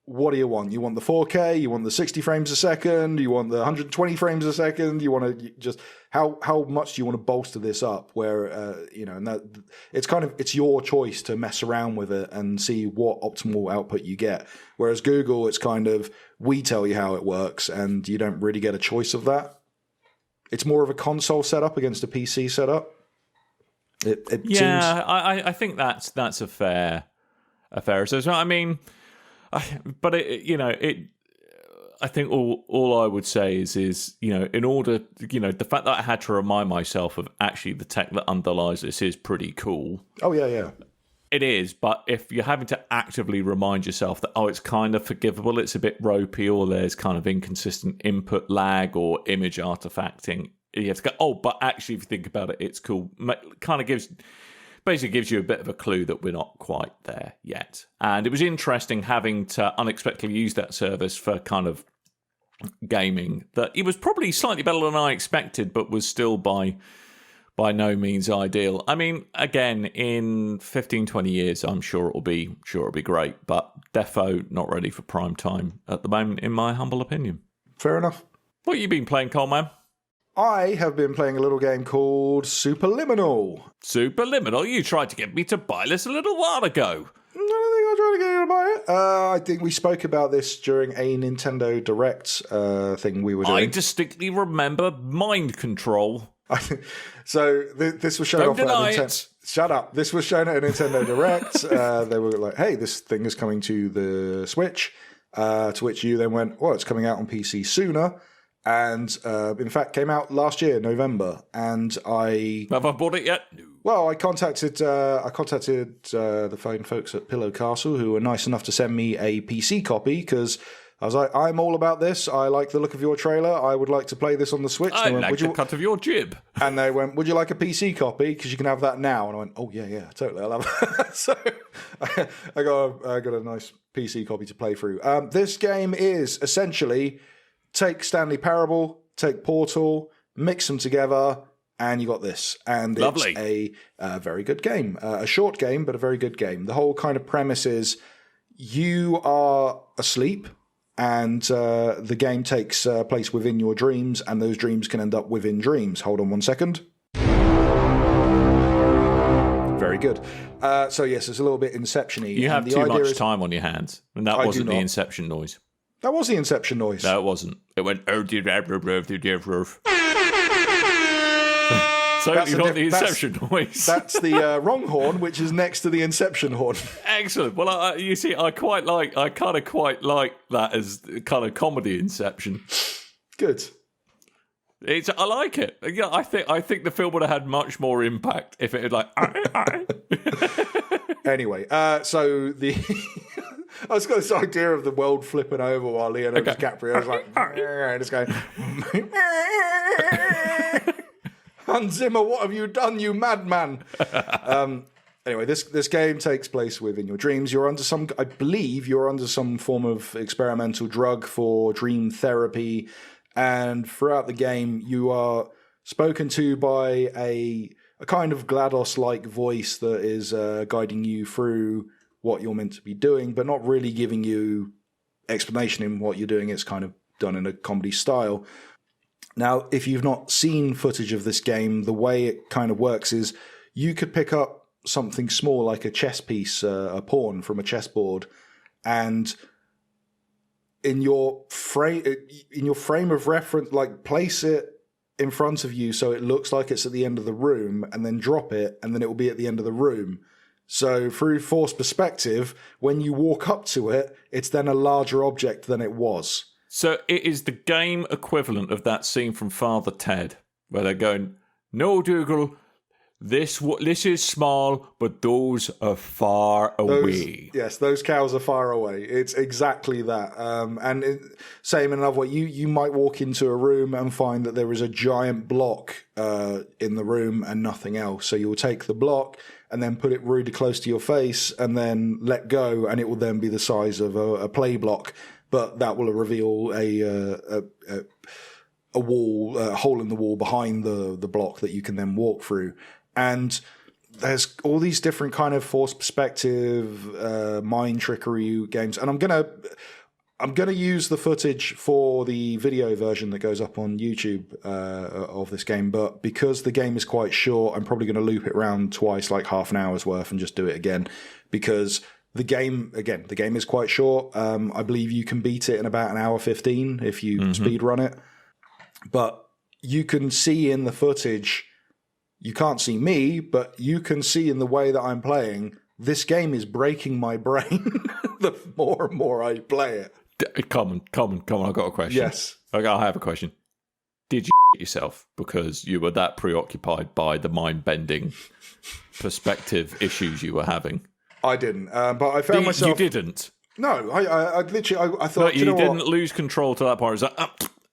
What do you want? You want the 4K? You want the 60 frames a second? You want the 120 frames a second? You want to just how much do you want to bolster this up? Where and that it's your choice to mess around with it and see what optimal output you get. Whereas Google, it's kind of we tell you how it works, and you don't really get a choice of that. It's more of a console setup against a PC setup. It seems. I think that's a fair assessment. I mean. I think all I would say is in order, the fact that I had to remind myself of actually the tech that underlies this is pretty cool. Oh, yeah. It is, but if you're having to actively remind yourself that, it's kind of forgivable, it's a bit ropey, or there's kind of inconsistent input lag or image artifacting, you have to go, but actually if you think about it, it's cool. Kind of basically gives you a bit of a clue that we're not quite there yet. And it was interesting having to unexpectedly use that service for kind of gaming, that it was probably slightly better than I expected, but was still by no means ideal. I mean, again, in 15, 20 years, I'm sure it'll be great, but defo not ready for prime time at the moment, in my humble opinion. Fair enough. What have you been playing, Coleman? I have been playing a little game called Superliminal. Superliminal? You tried to get me to buy this a little while ago. I don't think I tried to get you to buy it. I think we spoke about this during a Nintendo Direct thing we were doing. I distinctly remember mind control. So this was shown off at Nintendo. Shut up. This was shown at a Nintendo Direct. They were like, hey, this thing is coming to the Switch. To which you then went, well, it's coming out on PC sooner. And in fact, came out last year, November. And have I bought it yet? No. Well, I contacted the fine folks at Pillow Castle, who were nice enough to send me a PC copy, because I was like, I'm all about this. I like the look of your trailer. I would like to play this on the Switch. I like the cut of your jib. And they went, would you like a PC copy? Because you can have that now. And I went, oh, yeah, totally. I'll have that. So I got a nice PC copy to play through. This game is essentially take Stanley Parable, take Portal, mix them together, and you got this. And Lovely. It's a very good game. A short game, but a very good game. The whole kind of premise is you are asleep, and the game takes place within your dreams, and those dreams can end up within dreams. Hold on one second. Very good. So yes, it's a little bit Inception-y. You have too much time on your hands, and that wasn't the Inception noise. That was the Inception noise. No, it wasn't. It went, So you not the Inception noise. That's the wrong horn, which is next to the Inception horn. Excellent. Well, you see, I kind of quite like that as kind of comedy Inception. Good. I like it. Yeah, I think the film would have had much more impact if it had Anyway, so the I was got this idea of the world flipping over while Leonardo DiCaprio was like, and it's going, Hans Zimmer, what have you done, you madman? Anyway, this game takes place within your dreams. I believe you're under some form of experimental drug for dream therapy, and throughout the game, you are spoken to by a kind of GLaDOS-like voice that is guiding you through what you're meant to be doing, but not really giving you explanation in what you're doing. It's kind of done in a comedy style. Now, if you've not seen footage of this game, the way it kind of works is you could pick up something small like a chess piece, a pawn from a chessboard, and in your frame of reference, like place it in front of you so it looks like it's at the end of the room, and then drop it, and then it will be at the end of the room. So through forced perspective, when you walk up to it, it's then a larger object than it was. So it is the game equivalent of that scene from Father Ted, where they're going, no, Dougal, this is small, but those are far away. Yes, those cows are far away. It's exactly that. Same in another way, you might walk into a room and find that there is a giant block in the room and nothing else. So you'll take the block and then put it really close to your face and then let go, and it will then be the size of a play block, but that will reveal a wall, a hole in the wall behind the block that you can then walk through. And there's all these different kind of forced perspective, mind trickery games, and I'm gonna use the footage for the video version that goes up on YouTube of this game, but because the game is quite short, I'm probably going to loop it around twice, like half an hour's worth, and just do it again, because the game is quite short. I believe you can beat it in about an hour 15 if you speed run it, but you can see in the footage, you can't see me, but you can see in the way that I'm playing, this game is breaking my brain the more and more I play it. Coleman, I've got a question. Yes. Okay, I have a question. Did you yourself because you were that preoccupied by the mind-bending perspective issues you were having? I didn't, but I found myself... You didn't? No, I literally, I thought... No, you know didn't what? lose control to that point. It was like,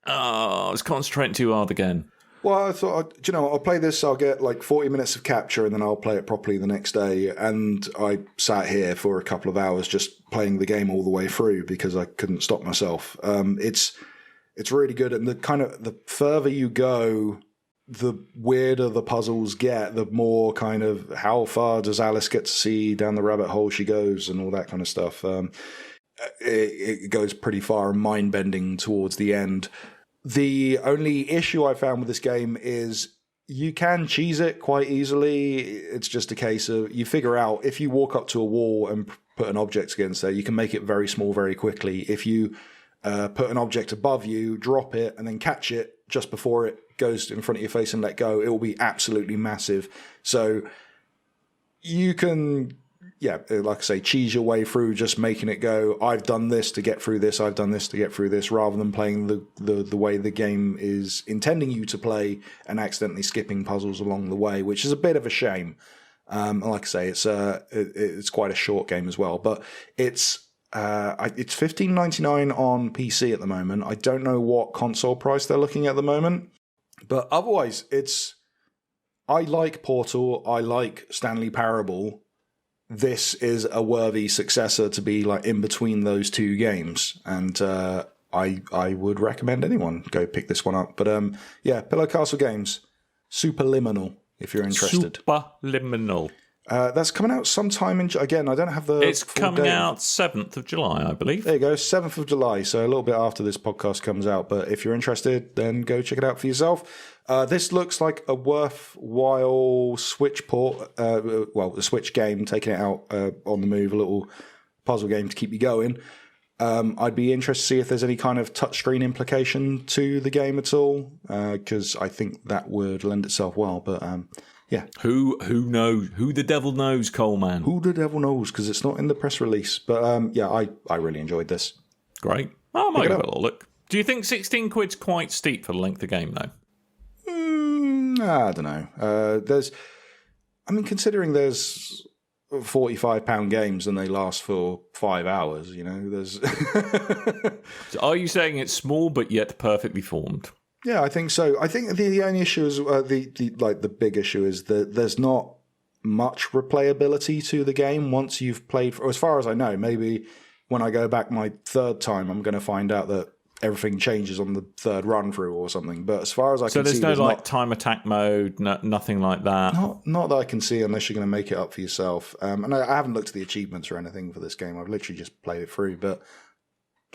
I was concentrating too hard again. Well, I thought, do you know what, I'll play this, I'll get like 40 minutes of capture, and then I'll play it properly the next day. And I sat here for a couple of hours just playing the game all the way through because I couldn't stop myself. It's really good, and the further you go, the weirder the puzzles get, the more kind of how far does Alice get to see down the rabbit hole she goes and all that kind of stuff. It goes pretty far and mind-bending towards the end. The only issue I found with this game is you can cheese it quite easily. It's just a case of you figure out if you walk up to a wall and put an object against there, you can make it very small very quickly. If you put an object above you, drop it, and then catch it just before it goes in front of your face and let go, it will be absolutely massive. So you can... yeah, like I say, cheese your way through just making it go, I've done this to get through this, I've done this to get through this, rather than playing the way the game is intending you to play and accidentally skipping puzzles along the way, which is a bit of a shame. Like I say, it's quite a short game as well, but it's $15.99 on PC at the moment. I don't know what console price they're looking at the moment, but otherwise, I like Portal, I like Stanley Parable. This is a worthy successor to be like in between those two games, and I would recommend anyone go pick this one up. But yeah, Pillow Castle Games, Superliminal, if you're interested. Superliminal. That's coming out sometime in... Again, I don't have the... It's coming out 7th of July, I believe. There you go, 7th of July, so a little bit after this podcast comes out. But if you're interested, then go check it out for yourself. This looks like a worthwhile Switch port, the Switch game, taking it out on the move, a little puzzle game to keep you going. I'd be interested to see if there's any kind of touchscreen implication to the game at all, because I think that would lend itself well, but... yeah. Who knows? Who the devil knows, Coleman? Who the devil knows, because it's not in the press release. But yeah, I really enjoyed this. Great. I might give it a little look. Do you think 16 quid's quite steep for the length of the game, though? I don't know. Considering there's £45 games and they last for 5 hours, you know, there's... So are you saying it's small but yet perfectly formed? Yeah, I think so. I think the only issue is the big issue is that there's not much replayability to the game once you've played. As far as I know, maybe when I go back my third time, I'm going to find out that everything changes on the third run through or something. But as far as I can see, there's no like time attack mode, nothing like that. Not that I can see, unless you're going to make it up for yourself. And I haven't looked at the achievements or anything for this game. I've literally just played it through, but.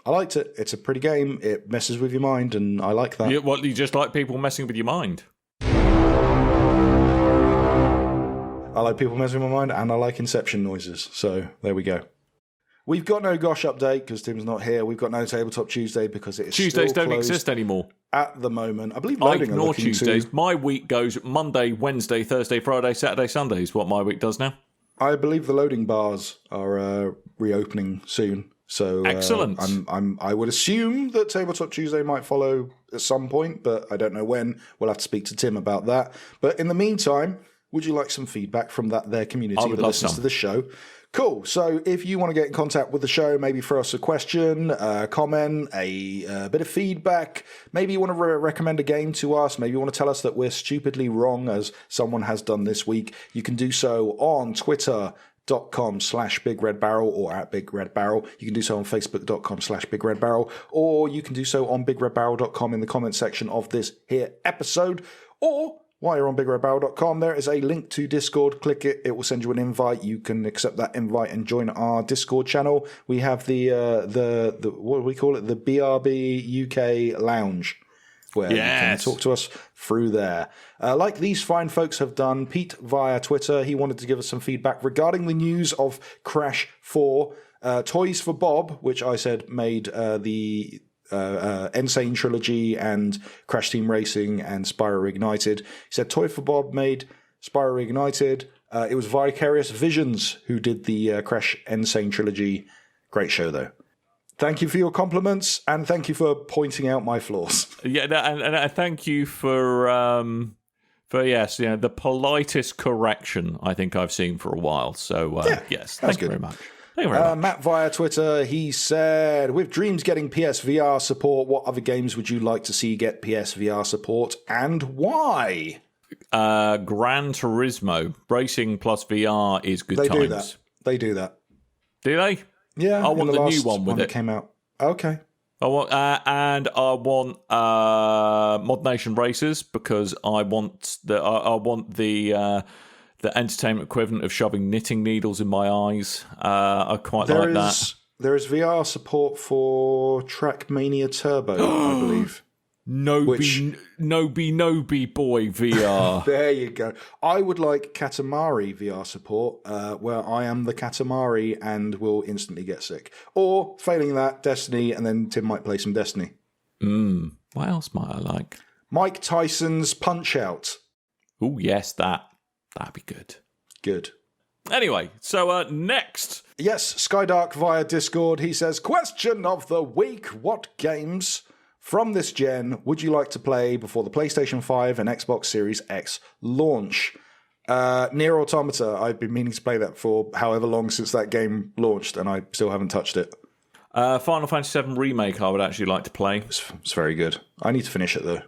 I liked it. It's a pretty game. It messes with your mind, and I like that. You just like people messing with your mind? I like people messing with my mind, and I like Inception noises. So there we go. We've got no Gosh update because Tim's not here. We've got no Tabletop Tuesday because it is Tuesdays still don't exist anymore at the moment. I believe I loading ignore Tuesdays. My week goes Monday, Wednesday, Thursday, Friday, Saturday, Sunday is what my week does now. I believe the loading bars are reopening soon. So excellent. I would assume that Tabletop Tuesday might follow at some point, but I don't know when. We'll have to speak to Tim about that. But in the meantime, Would you like some feedback from their community I would that love listens some. to the show? Cool. So if you want to get in contact with the show, maybe throw us a question, a comment, a bit of feedback, maybe you want to recommend a game to us, maybe you want to tell us that we're stupidly wrong, as someone has done this week, you can do so on Twitter.com/BigRedBarel or at BigRedBarel. You can do so on Facebook.com/BigRedBarel, or you can do so on BigRedBarel.com in the comment section of this here episode, or while you're on BigRedBarel.com, there is a link to Discord. Click it. It will send you an invite. You can accept that invite and join our Discord channel. We have the what do we call it? The BRB UK Lounge, where you can talk to us through there. Like these fine folks have done, Pete via Twitter, he wanted to give us some feedback regarding the news of Crash 4. Toys for Bob, which I said made the Insane Trilogy and Crash Team Racing and Spyro Ignited. He said Toy for Bob made Spyro Ignited. It was Vicarious Visions who did the Crash Insane Trilogy. Great show, though. Thank you for your compliments, and thank you for pointing out my flaws. Yeah, and thank you for the politest correction I think I've seen for a while. So yes, thank you very much. Matt via Twitter, he said, with Dreams getting PSVR support, what other games would you like to see get PSVR support, and why? Gran Turismo. Racing plus VR is good times. They do that. Do they? Yeah. I want the new one with it. That came out. Okay. I want Mod Nation Racers, because I want the entertainment equivalent of shoving knitting needles in my eyes. I quite like that. There is VR support for Trackmania Turbo, I believe. Nobi boy VR. There you go. I would like Katamari VR support, where I am the Katamari and will instantly get sick. Or, failing that, Destiny, and then Tim might play some Destiny. What else might I like? Mike Tyson's Punch-Out! Oh, yes, that'd be good. Good. Anyway, so next. Yes, Skydark via Discord. He says, question of the week. What games from this gen would you like to play before the PlayStation 5 and Xbox Series X launch? Nier Automata. I've been meaning to play that for however long since that game launched, and I still haven't touched it. Final Fantasy VII Remake I would actually like to play. It's very good. I need to finish it, though.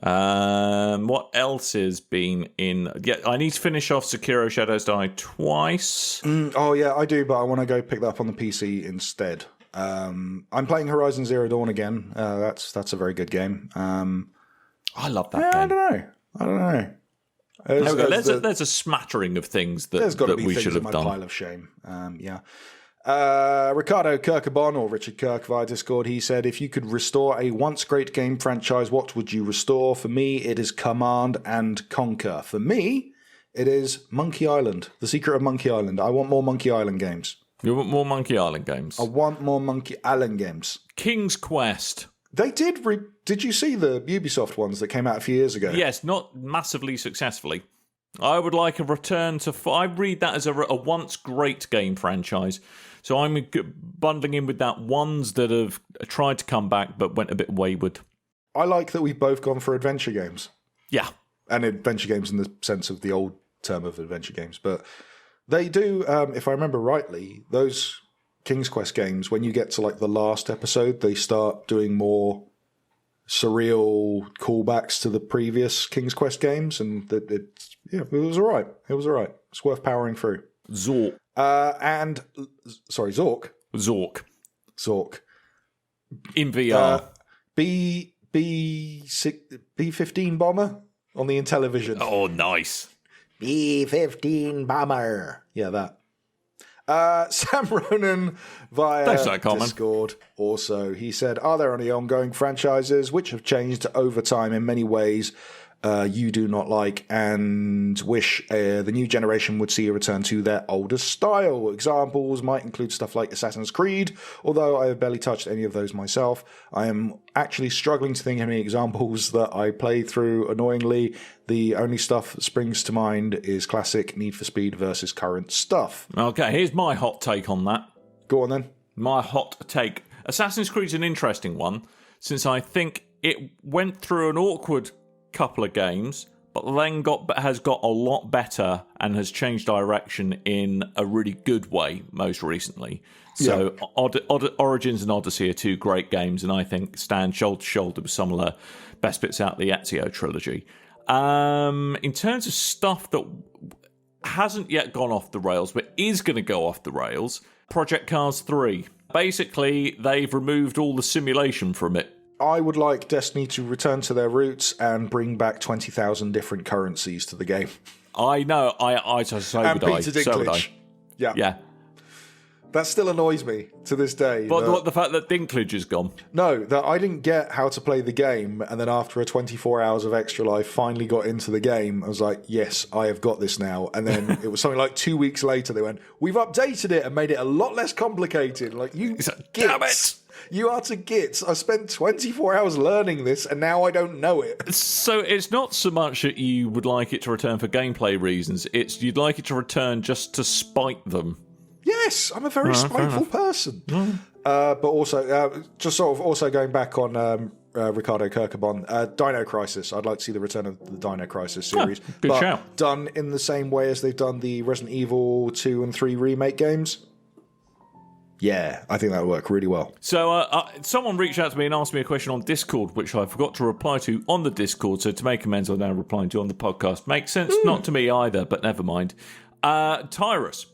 What else has been in? Yeah, I need to finish off Sekiro Shadows Die twice. Oh yeah, I do, but I want to go pick that up on the PC instead. I'm playing Horizon Zero Dawn again. That's a very good game. I love that game. I don't know. There's a smattering of things that we should have done. Pile of shame. Yeah. Ricardo Kirkabon, or Richard Kirk via Discord, he said, if you could restore a once great game franchise, what would you restore? For me, it is Command and Conquer. For me, it is Monkey Island, The Secret of Monkey Island. I want more Monkey Island games. You want more Monkey Island games? I want more Monkey Island games. King's Quest. They did. Did you see the Ubisoft ones that came out a few years ago? Yes, not massively successfully. I would like a return to... I read that as a once great game franchise. So I'm bundling in with that ones that have tried to come back but went a bit wayward. I like that we've both gone for adventure games. Yeah. And adventure games in the sense of the old term of adventure games. But they do, if I remember rightly, those King's Quest games, when you get to like the last episode, they start doing more surreal callbacks to the previous King's Quest games. And it was all right. It was all right. It's worth powering through. Zork. Zork. Zork. In VR. B-15 bomber on the Intellivision. Oh, nice. B-15 bomber. Yeah, that. Sam Ronan via Discord also. He said, are there any ongoing franchises which have changed over time in many ways you do not like and wish the new generation would see a return to their older style? Examples might include stuff like Assassin's Creed, although I have barely touched any of those myself. I am actually struggling to think of any examples that I play through annoyingly. The only stuff that springs to mind is classic Need for Speed versus current stuff. Okay, here's my hot take on that. Go on then. My hot take. Assassin's Creed's an interesting one, since I think it went through an awkward couple of games, but then has got a lot better and has changed direction in a really good way most recently. So Origins and Odyssey are two great games, and I think stand shoulder to shoulder with some of the best bits out of the Ezio trilogy. In terms of stuff that hasn't yet gone off the rails, but is going to go off the rails, Project Cars 3. Basically, they've removed all the simulation from it. I would like Destiny to return to their roots and bring back 20,000 different currencies to the game. I know, so and would I. Peter So would I. Dinklage. Yeah. Yeah. That still annoys me to this day. But the fact that Dinklage is gone. No, that I didn't get how to play the game, and then after a 24 hours of Extra Life, finally got into the game. I was like, yes, I have got this now. And then it was something like 2 weeks later, they went, we've updated it and made it a lot less complicated. Like, you damn it! You are to gits. I spent 24 hours learning this, and now I don't know it. So it's not so much that you would like it to return for gameplay reasons, it's you'd like it to return just to spite them. Yes, I'm a very spiteful person. But also, just sort of also going back on Ricardo Kirkabon, Dino Crisis. I'd like to see the return of the Dino Crisis series. Good shout. Done in the same way as they've done the Resident Evil 2 and 3 remake games. Yeah, I think that would work really well. So someone reached out to me and asked me a question on Discord, which I forgot to reply to on the Discord, so to make amends, I'm now replying to on the podcast. Makes sense, not to me either, but never mind. Tyrus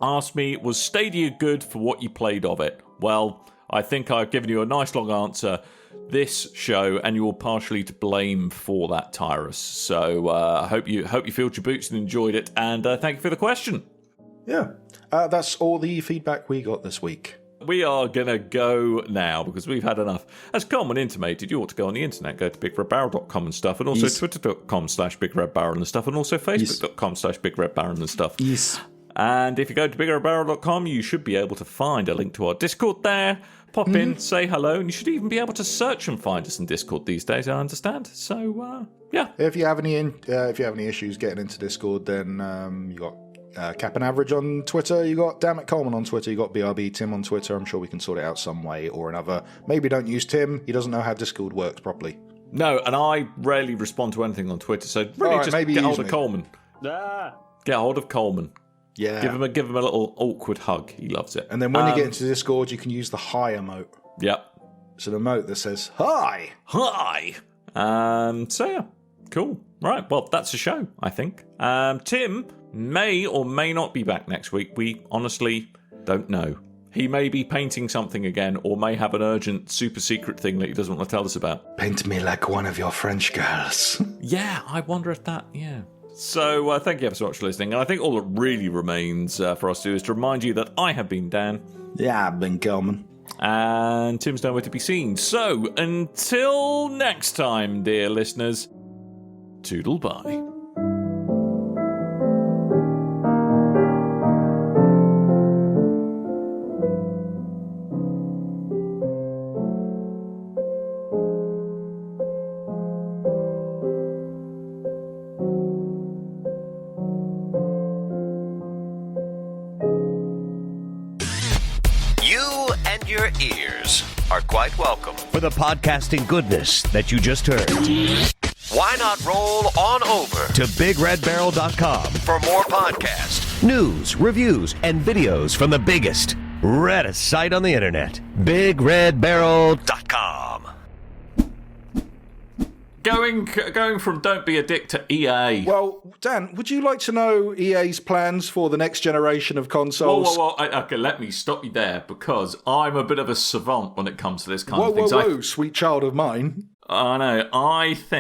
asked me, was Stadia good for what you played of it? Well, I think I've given you a nice long answer this show, and you're partially to blame for that, Tyrus. So I hope you filled your boots and enjoyed it, and thank you for the question. Yeah, that's all the feedback we got this week. We are going to go now because we've had enough. As Coleman intimated, you ought to go on the internet, go to BigRedBarel.com and stuff, and also Twitter.com/BigRedBarel and stuff, and also Facebook.com/BigRedBarel and stuff. Yes. And if you go to BigRedBarel.com, you should be able to find a link to our Discord there. Pop in, say hello, and you should even be able to search and find us in Discord these days, I understand. So, yeah. If you have any issues getting into Discord, then you got Cap and Average on Twitter, you got Dan and Coleman on Twitter, you got BRB Tim on Twitter. I'm sure we can sort it out some way or another. Maybe don't use Tim, he doesn't know how Discord works properly. No, and I rarely respond to anything on Twitter, so really just get hold of Coleman. Get hold of Coleman. Yeah. Give him a little awkward hug. He loves it. And then when you get into Discord, you can use the hi emote. Yep. It's an emote that says hi. Hi. So yeah, cool. Right. Well, that's a show, I think. Tim may or may not be back next week. We honestly don't know. He may be painting something again, or may have an urgent, super secret thing that he doesn't want to tell us about. Paint me like one of your French girls. Yeah, I wonder if that. Yeah. So thank you ever so much for listening. And I think all that really remains for us to do is to remind you that I have been Dan. Yeah, I've been Coleman. And Tim's nowhere to be seen. So until next time, dear listeners, toodle bye. Your ears are quite welcome For the podcasting goodness that you just heard. Why not roll on over To BigRedBarel.com for more podcasts, news, reviews, and videos from the biggest, reddest site on the internet. BigRedBarel.com. Going from don't be a dick to EA. Well, Dan, would you like to know EA's plans for the next generation of consoles? Whoa. Okay, let me stop you there, because I'm a bit of a savant when it comes to this kind of thing. Whoa, sweet child of mine. I know. I think